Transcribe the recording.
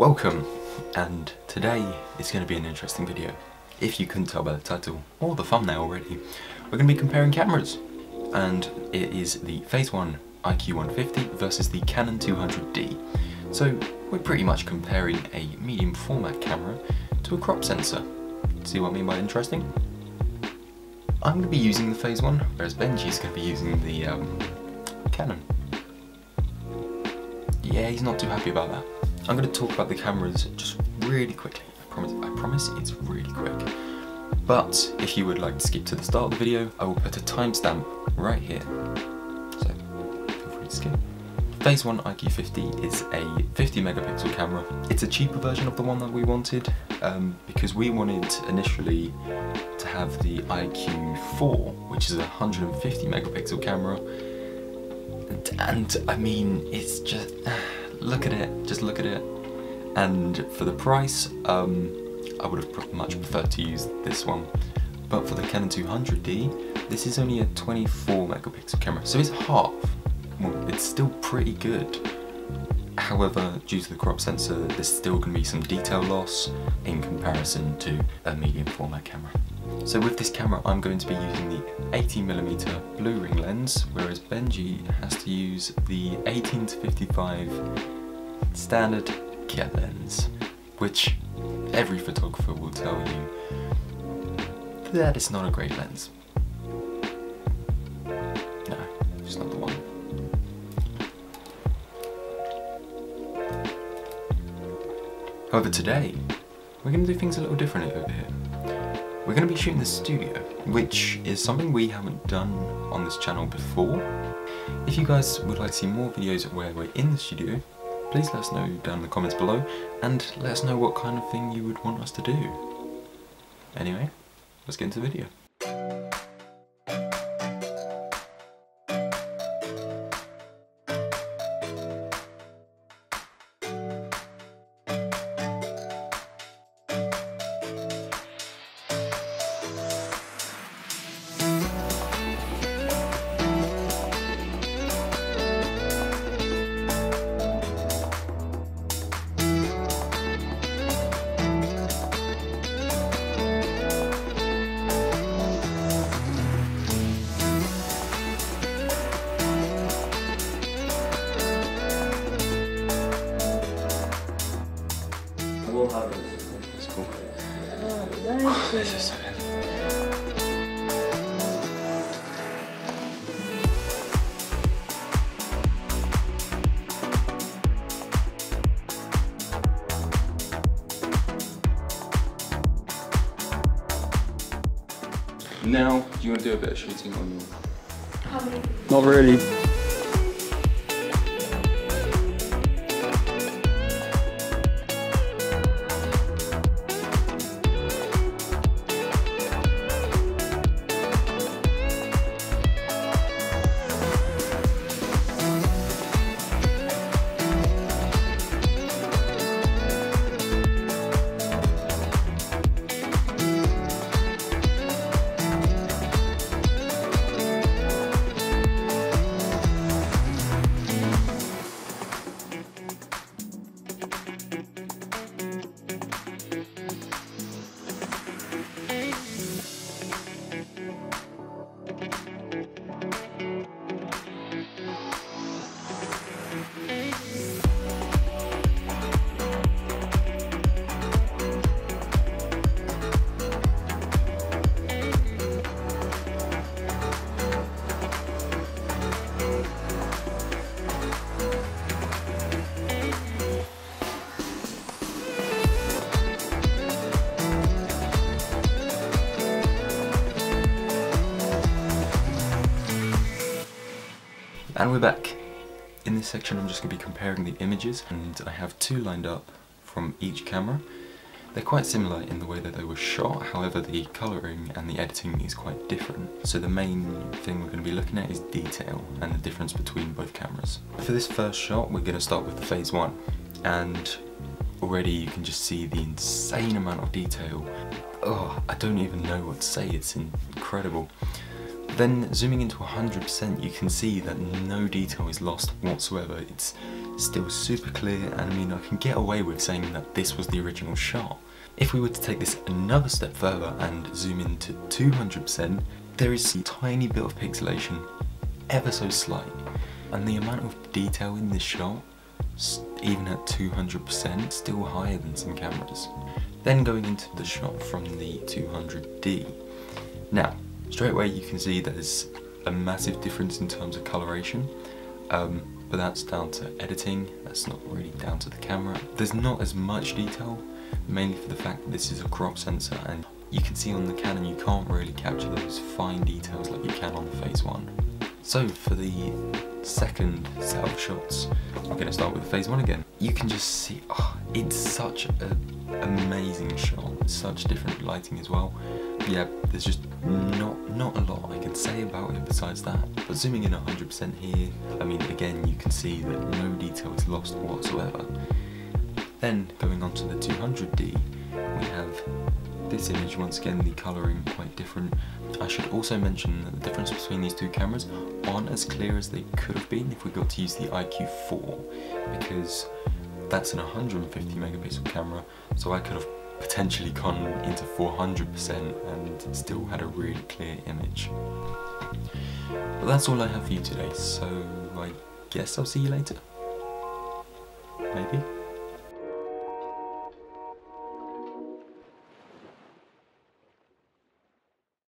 Welcome, and today is going to be an interesting video. If you couldn't tell by the title or the thumbnail already, we're going to be comparing cameras, and it is the Phase 1 IQ150 versus the Canon 200D. So we're pretty much comparing a medium format camera to a crop sensor. See what I mean by interesting? I'm going to be using the Phase 1, whereas Benji's going to be using the Canon. Yeah, he's not too happy about that. I'm going to talk about the cameras just really quickly. I promise it's really quick. But if you would like to skip to the start of the video, I will put a timestamp right here. So feel free to skip. Phase 1 IQ50 is a 50 megapixel camera. It's a cheaper version of the one that we wanted because we wanted initially to have the IQ4, which is a 150 megapixel camera. And I mean, it's just, look at it, just look at it. And for the price, I would have much preferred to use this one. But for the Canon 200D, this is only a 24 megapixel camera, so it's half. Well, it's still pretty good. However, due to the crop sensor, there's still going to be some detail loss in comparison to a medium format camera. So with this camera, I'm going to be using the 18mm blue ring lens, whereas Benji has to use the 18 to 55 standard kit lens, which every photographer will tell you that it's not a great lens. No, it's not the one. However, today, we're going to do things a little differently over here. We're going to be shooting the studio, which is something we haven't done on this channel before. If you guys would like to see more videos where we're in the studio, please let us know down in the comments below, and let us know what kind of thing you would want us to do. Anyway, let's get into the video. We'll have it. It's cool. Oh, This is so heavy. Now, do you want to do a bit of shooting on your... Not really. And we're back. In this section I'm just going to be comparing the images, and I have two lined up from each camera. They're quite similar in the way that they were shot, however the colouring and the editing is quite different. So the main thing we're going to be looking at is detail and the difference between both cameras. For this first shot we're going to start with the Phase 1, and already you can just see the insane amount of detail. Oh, I don't even know what to say, it's incredible. Then zooming into 100%, you can see that no detail is lost whatsoever. It's still super clear, and I mean I can get away with saying that this was the original shot. If we were to take this another step further and zoom into 200%, there is a tiny bit of pixelation, ever so slight, and the amount of detail in this shot, even at 200%, still higher than some cameras. Then going into the shot from the 200D. Now, straight away you can see there's a massive difference in terms of coloration, but that's down to editing, that's not really down to the camera. There's not as much detail, mainly for the fact that this is a crop sensor, and you can see on the Canon you can't really capture those fine details like you can on the Phase 1. So for the second set of shots, I'm going to start with Phase 1 again. You can just see, it's such an amazing shot, such different lighting as well. Yeah, there's just not a lot I can say about it besides that. But zooming in 100% here, I mean again you can see that no detail is lost whatsoever. Then going on to the 200D, we have this image. Once again, the colouring quite different. I should also mention that the difference between these two cameras aren't as clear as they could have been if we got to use the IQ4, because that's an 150 megapixel camera, so I could have potentially gone into 400% and still had a really clear image. But that's all I have for you today, so I guess I'll see you later. Maybe?